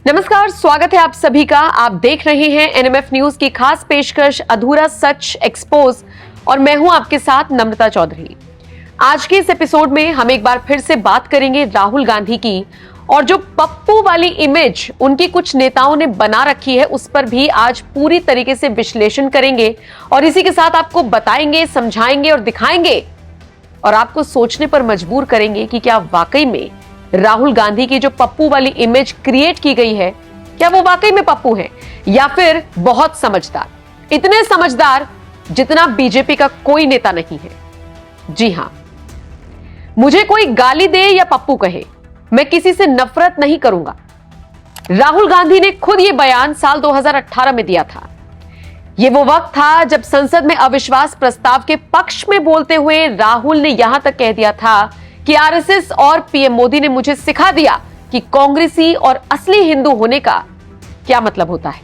नमस्कार, स्वागत है आप सभी का। आप देख रहे हैं एनएमएफ न्यूज की खास पेशकश अधूरा सच एक्सपोज और मैं हूं आपके साथ नम्रता चौधरी। आज के इस एपिसोड में हम एक बार फिर से बात करेंगे राहुल गांधी की, और जो पप्पू वाली इमेज उनकी कुछ नेताओं ने बना रखी है उस पर भी आज पूरी तरीके से विश्लेषण करेंगे और इसी के साथ आपको बताएंगे, समझाएंगे और दिखाएंगे और आपको सोचने पर मजबूर करेंगे कि क्या वाकई में राहुल गांधी की जो पप्पू वाली इमेज क्रिएट की गई है, क्या वो वाकई में पप्पू हैं या फिर बहुत समझदार, इतने समझदार जितना बीजेपी का कोई नेता नहीं है। जी हां, मुझे कोई गाली दे या पप्पू कहे, मैं किसी से नफरत नहीं करूंगा। राहुल गांधी ने खुद ये बयान साल 2018 में दिया था। ये वो वक्त था जब संसद में अविश्वास प्रस्ताव के पक्ष में बोलते हुए राहुल ने यहां तक कह दिया था कि आरएसएस और पीएम मोदी ने मुझे सिखा दिया कि कांग्रेसी और असली हिंदू होने का क्या मतलब होता है।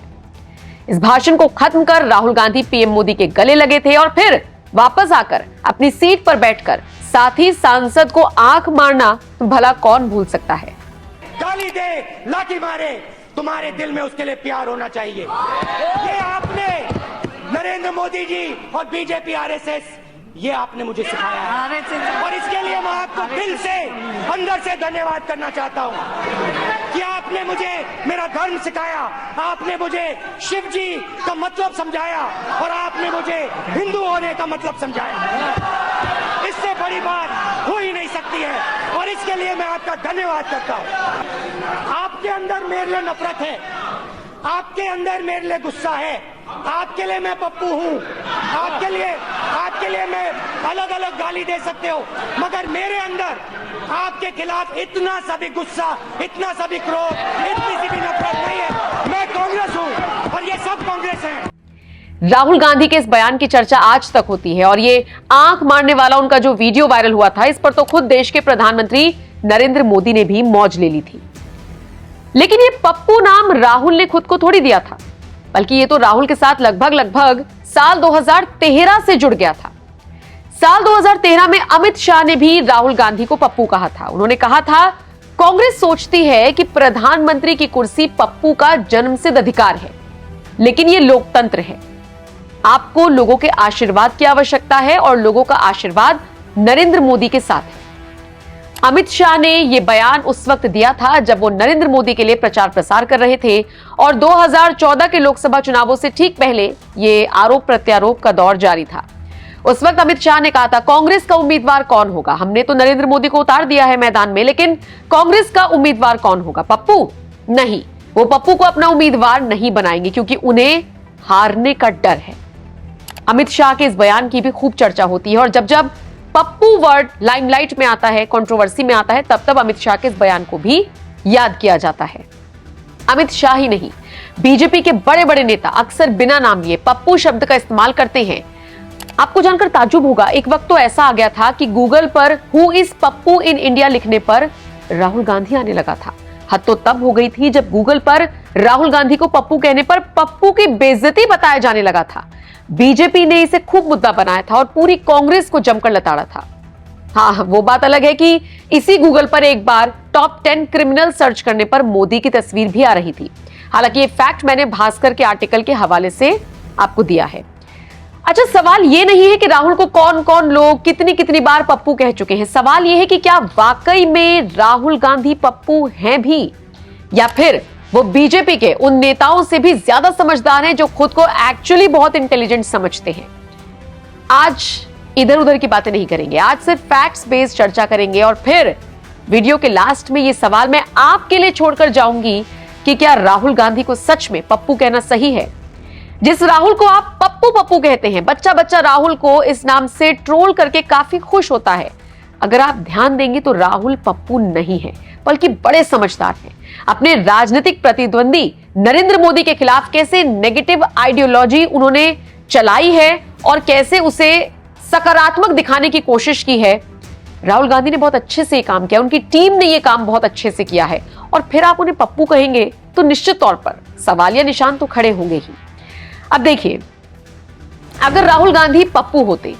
इस भाषण को खत्म कर राहुल गांधी पीएम मोदी के गले लगे थे और फिर वापस आकर अपनी सीट पर बैठकर साथ ही सांसद को आंख मारना भला कौन भूल सकता है। गाली दे, लाठी मारे, तुम्हारे दिल में उसके लिए प्यार होना चाहिए। ये आपने नरेंद्र मोदी जी और बीजेपी आरएसएस, ये आपने मुझे सिखाया है और इसके लिए मैं आपको दिल से अंदर से धन्यवाद करना चाहता हूं कि आपने मुझे मेरा धर्म सिखाया, आपने मुझे शिव जी का मतलब समझाया और आपने मुझे हिंदू होने का मतलब समझाया। इससे बड़ी बात हो ही नहीं सकती है और इसके लिए मैं आपका धन्यवाद करता हूं। आपके अंदर मेरे लिए नफरत है, आपके अंदर मेरे लिए गुस्सा है, आपके लिए मैं पप्पू हूं, आपके लिए मैं अलग अलग गाली दे सकते हो, मगर मेरे अंदर आपके खिलाफ इतना सा भी गुस्सा, इतना सा भी क्रोध, इतनी सी भी नफरत नहीं है। मैं कांग्रेस हूं और ये सब कांग्रेस हैं। राहुल गांधी के इस बयान की चर्चा आज तक होती है और ये आंख मारने वाला उनका जो वीडियो वायरल हुआ था, इस पर तो खुद देश के प्रधानमंत्री नरेंद्र मोदी ने भी मौज ले ली थी। लेकिन ये पप्पू नाम राहुल ने खुद को थोड़ी दिया था, बल्कि ये तो राहुल के साथ लगभग साल 2013 से जुड़ गया था। साल 2013 में अमित शाह ने भी राहुल गांधी को पप्पू कहा था। उन्होंने कहा था, कांग्रेस सोचती है कि प्रधानमंत्री की कुर्सी पप्पू का जन्मसिद्ध अधिकार है, लेकिन ये लोकतंत्र है, आपको लोगों के आशीर्वाद की आवश्यकता है और लोगों का आशीर्वाद नरेंद्र मोदी के साथ है। अमित शाह ने यह बयान उस वक्त दिया था जब वो नरेंद्र मोदी के लिए प्रचार प्रसार कर रहे थे और 2014 के लोकसभा चुनावों से ठीक पहले ये आरोप प्रत्यारोप का दौर जारी था। उस वक्त अमित शाह ने कहा था, कांग्रेस का उम्मीदवार कौन होगा? हमने तो नरेंद्र मोदी को उतार दिया है मैदान में, लेकिन कांग्रेस का उम्मीदवार कौन होगा? पप्पू? नहीं, वो पप्पू को अपना उम्मीदवार नहीं बनाएंगे क्योंकि उन्हें हारने का डर है। अमित शाह के इस बयान की भी खूब चर्चा होती है और जब जब पप्पू वर्ड लाइमलाइट में आता है, कंट्रोवर्सी में आता है, तब तब अमित शाह के इस बयान को भी याद किया जाता है। अमित शाह ही नहीं, बीजेपी के बड़े बड़े नेता अक्सर बिना नाम लिए पप्पू शब्द का इस्तेमाल करते हैं। आपको जानकर ताज्जुब होगा, एक वक्त तो ऐसा आ गया था कि गूगल पर who is Pappu in India लिखने पर राहुल गांधी आने लगा था। हद तो तब हो गई थी जब गूगल पर राहुल गांधी को पप्पू कहने पर पप्पू की बेइज्जती बताया जाने लगा था। बीजेपी ने इसे खूब मुद्दा बनाया था और पूरी कांग्रेस को जमकर लताड़ा था। हाँ, वो बात अलग है कि इसी गूगल पर एक बार टॉप 10 क्रिमिनल सर्च करने पर मोदी की तस्वीर भी आ रही थी। हालांकि ये फैक्ट मैंने भास्कर के आर्टिकल के हवाले से आपको दिया है। अच्छा, सवाल ये नहीं है कि राहुल को कौन कौन लोग कितनी कितनी बार पप्पू कह चुके हैं। सवाल ये है कि क्या वाकई में राहुल गांधी पप्पू हैं भी, या फिर वो बीजेपी के उन नेताओं से भी ज्यादा समझदार हैं जो खुद को एक्चुअली बहुत इंटेलिजेंट समझते हैं। आज इधर उधर की बातें नहीं करेंगे, आज सिर्फ फैक्ट्स बेस्ड चर्चा करेंगे और फिर वीडियो के लास्ट में ये सवाल मैं आपके लिए छोड़कर जाऊंगी कि क्या राहुल गांधी को सच में पप्पू कहना सही है? जिस राहुल को आप पप्पू पप्पू कहते हैं, बच्चा बच्चा राहुल को इस नाम से ट्रोल करके काफी खुश होता है। अगर आप ध्यान देंगे तो राहुल पप्पू नहीं है, बल्कि बड़े समझदार हैं। अपने राजनीतिक प्रतिद्वंदी नरेंद्र मोदी के खिलाफ कैसे नेगेटिव आइडियोलॉजी उन्होंने चलाई है और कैसे उसे सकारात्मक दिखाने की कोशिश की है, राहुल गांधी ने बहुत अच्छे से काम किया, उनकी टीम ने यह काम बहुत अच्छे से किया है। और फिर आप उन्हें पप्पू कहेंगे तो निश्चित तौर पर सवालिया निशान तो खड़े होंगे ही। अब देखिए, अगर राहुल गांधी पप्पू होते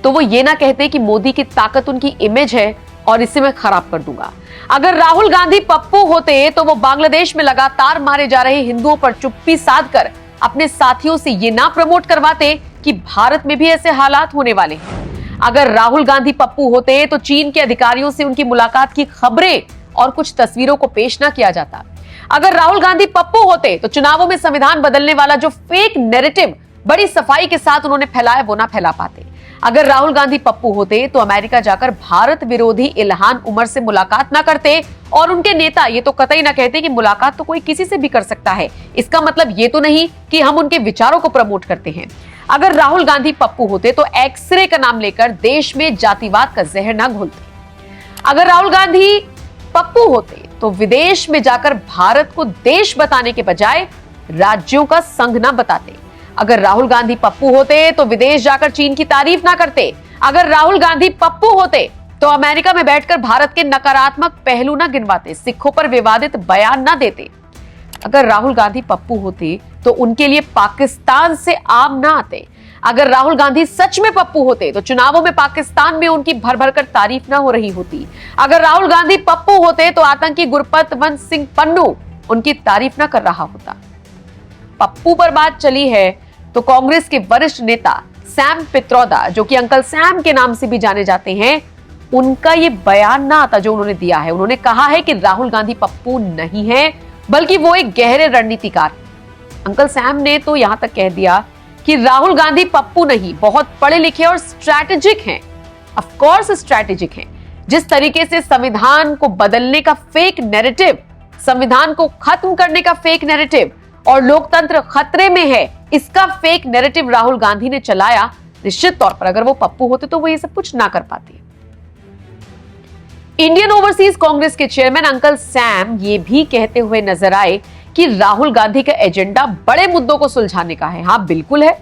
तो वो ये ना कहते कि मोदी की ताकत उनकी इमेज है और इसे मैं खराब कर दूंगा। अगर राहुल गांधी पप्पू होते तो वो बांग्लादेश में लगातार मारे जा रहे हिंदुओं पर चुप्पी साधकर अपने साथियों से ये ना प्रमोट करवाते कि भारत में भी ऐसे हालात होने वाले हैं। अगर राहुल गांधी पप्पू होते तो चीन के अधिकारियों से उनकी मुलाकात की खबरें और कुछ तस्वीरों को पेश ना किया जाता। अगर राहुल गांधी पप्पू होते तो चुनावों में संविधान बदलने वाला जो फेक नैरेटिव बड़ी सफाई के साथ उन्होंने फैलाया वो ना फैला पाते। अगर राहुल गांधी पप्पू होते तो अमेरिका जाकर भारत विरोधी इल्हान उमर से मुलाकात ना करते और उनके नेता ये तो कतई ना कहते कि मुलाकात तो कोई किसी से भी कर सकता है, इसका मतलब ये तो नहीं कि हम उनके विचारों को प्रमोट करते हैं। अगर राहुल गांधी पप्पू होते तो एक्सरे का नाम लेकर देश में जातिवाद का जहर ना घोलते। अगर राहुल गांधी पप्पू होते तो विदेश में जाकर भारत को देश बताने के बजाय राज्यों का संघ ना बताते। अगर राहुल गांधी पप्पू होते तो विदेश जाकर चीन की तारीफ ना करते। अगर राहुल गांधी पप्पू होते तो अमेरिका में बैठकर भारत के नकारात्मक पहलू ना गिनवाते, सिखों पर विवादित बयान ना देते। अगर राहुल गांधी पप्पू होते तो उनके लिए पाकिस्तान से आम ना आते। अगर राहुल गांधी सच में पप्पू होते तो चुनावों में पाकिस्तान में उनकी भर भर कर तारीफ ना हो रही होती। अगर राहुल गांधी पप्पू होते तो आतंकी गुरपतवंत सिंह पन्नू उनकी तारीफ ना कर रहा होता। पप्पू पर बात चली है तो कांग्रेस के वरिष्ठ नेता सैम पित्रोदा, जो कि अंकल सैम के नाम से भी जाने जाते हैं, उनका ये बयान ना आता जो उन्होंने दिया है। उन्होंने कहा है कि राहुल गांधी पप्पू नहीं है बल्कि वो एक गहरे रणनीतिकार। अंकल सैम ने तो यहां तक कह दिया कि राहुल गांधी पप्पू नहीं, बहुत पढ़े लिखे और स्ट्रैटेजिक हैं। ऑफ कोर्स स्ट्रैटेजिक हैं। जिस तरीके से संविधान को बदलने का फेक नैरेटिव, संविधान को खत्म करने का फेक नैरेटिव और लोकतंत्र खतरे में है, इसका फेक नैरेटिव राहुल गांधी ने चलाया, निश्चित तौर पर अगर वो पप्पू होते तो वो ये सब कुछ ना कर पाते। इंडियन ओवरसीज कांग्रेस के चेयरमैन अंकल सैम ये भी कहते हुए नजर आए कि राहुल गांधी का एजेंडा बड़े मुद्दों को सुलझाने का है। हाँ, बिल्कुल है।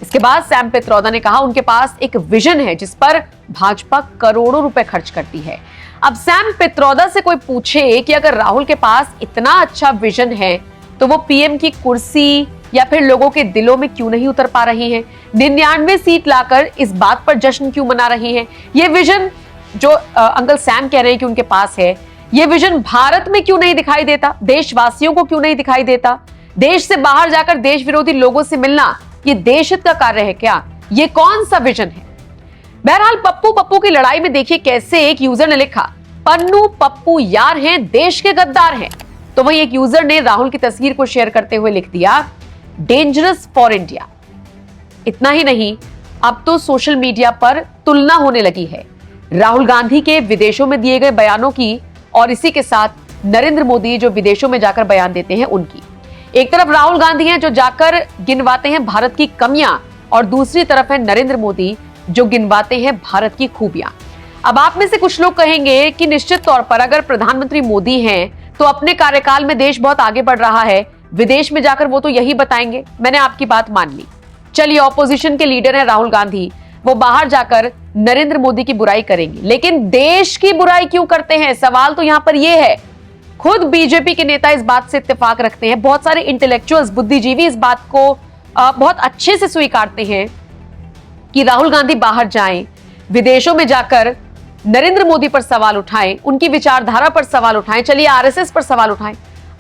इसके बाद सैम पित्रोदा ने कहा उनके पास एक विजन है जिस पर भाजपा करोड़ों रुपए खर्च करती है। अब सैम पित्रोदा से कोई पूछे कि अगर राहुल के पास इतना अच्छा विजन है तो वो पीएम की कुर्सी या फिर लोगों के दिलों में क्यों नहीं उतर पा रही है? 99 सीट लाकर इस बात पर जश्न क्यों मना रही है? ये विजन जो अंकल सैम कह रहे हैं कि उनके पास है, ये विजन भारत में क्यों नहीं दिखाई देता? देशवासियों को क्यों नहीं दिखाई देता? देश से बाहर जाकर देश विरोधी लोगों से मिलना ये देशहित का कार्य है क्या? ये कौन सा विजन है? बहरहाल पप्पू पप्पू की लड़ाई में देखिए कैसे एक यूजर ने लिखा, पन्नू पप्पू यार हैं, देश के गद्दार हैं। तो वहीं एक यूजर ने राहुल की तस्वीर को शेयर करते हुए लिख दिया, डेंजरस फॉर इंडिया। इतना ही नहीं, अब तो सोशल मीडिया पर तुलना होने लगी है राहुल गांधी के विदेशों में दिए गए बयानों की और इसी के साथ नरेंद्र मोदी जो विदेशों में जाकर बयान देते हैं उनकी। एक तरफ राहुल गांधी हैं जो जाकर गिनवाते हैं भारत की कमियां और दूसरी तरफ है नरेंद्र मोदी जो गिनवाते हैं भारत की खूबियां। अब आप में से कुछ लोग कहेंगे कि निश्चित तौर पर अगर प्रधानमंत्री मोदी हैं तो अपने कार्यकाल में देश बहुत आगे बढ़ रहा है, विदेश में जाकर वो तो यही बताएंगे। मैंने आपकी बात मान ली। चलिए, ऑपोजिशन के लीडर हैं राहुल गांधी, वो बाहर जाकर नरेंद्र मोदी की बुराई करेंगे, लेकिन देश की बुराई क्यों करते हैं? सवाल तो यहां पर यह है। खुद बीजेपी के नेता इस बात से इत्तेफाक रखते हैं, बहुत सारे इंटेलेक्चुअल्स, बुद्धिजीवी इस बात को बहुत अच्छे से स्वीकारते हैं कि राहुल गांधी बाहर जाएं, विदेशों में जाकर नरेंद्र मोदी पर सवाल उठाएं, उनकी विचारधारा पर सवाल उठाएं, चलिए आरएसएस पर सवाल उठाएं।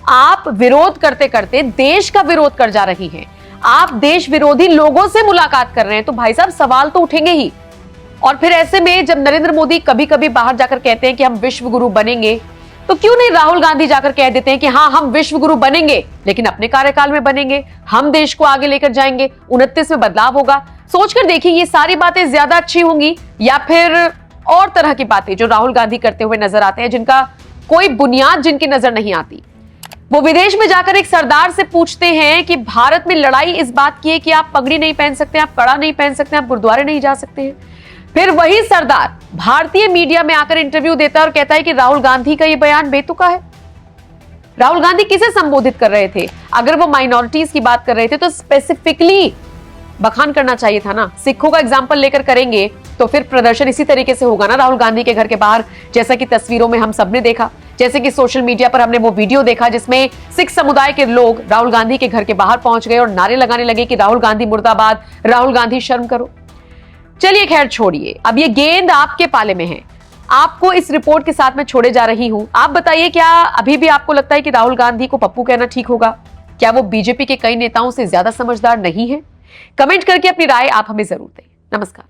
आप विरोध करते करते देश का विरोध कर जा रही हैं, आप देश विरोधी लोगों से मुलाकात कर रहे हैं, तो भाई साहब सवाल तो उठेंगे ही। और फिर ऐसे में जब नरेंद्र मोदी कभी कभी बाहर जाकर कहते हैं कि हम विश्व गुरु बनेंगे, तो क्यों नहीं राहुल गांधी जाकर कह देते हैं कि हाँ, हम विश्व गुरु बनेंगे लेकिन अपने कार्यकाल में बनेंगे, हम देश को आगे लेकर जाएंगे, 29 में बदलाव होगा। सोचकर देखिए, ये सारी बातें ज्यादा अच्छी होंगी या फिर और तरह की बातें जो राहुल गांधी करते हुए नजर आते हैं, जिनका कोई बुनियाद जिनकी नजर नहीं आती। वो विदेश में जाकर एक सरदार से पूछते हैं कि भारत में लड़ाई इस बात की है कि आप पगड़ी नहीं पहन सकते, आप कड़ा नहीं पहन सकते, आप गुरुद्वारे नहीं जा सकते हैं। फिर वही सरदार भारतीय मीडिया में आकर इंटरव्यू देता है और कहता है कि राहुल गांधी का ये बयान बेतुका है। राहुल गांधी किसे संबोधित कर रहे थे? अगर वो माइनॉरिटीज की बात कर रहे थे तो स्पेसिफिकली बखान करना चाहिए था ना। सिखों का एग्जाम्पल लेकर करेंगे तो फिर प्रदर्शन इसी तरीके से होगा ना राहुल गांधी के घर के बाहर, जैसा कि तस्वीरों में हम सबने देखा, जैसे कि सोशल मीडिया पर हमने वो वीडियो देखा जिसमें सिख समुदाय के लोग राहुल गांधी के घर के बाहर पहुंच गए और नारे लगाने लगे कि राहुल गांधी मुर्दाबाद, राहुल गांधी शर्म करो। चलिए खैर छोड़िए, अब ये गेंद आपके पाले में है। आपको इस रिपोर्ट के साथ मैं छोड़े जा रही हूं। आप बताइए, क्या अभी भी आपको लगता है कि राहुल गांधी को पप्पू कहना ठीक होगा? क्या वो बीजेपी के कई नेताओं से ज्यादा समझदार नहीं है? कमेंट करके अपनी राय आप हमें जरूर दें। नमस्कार।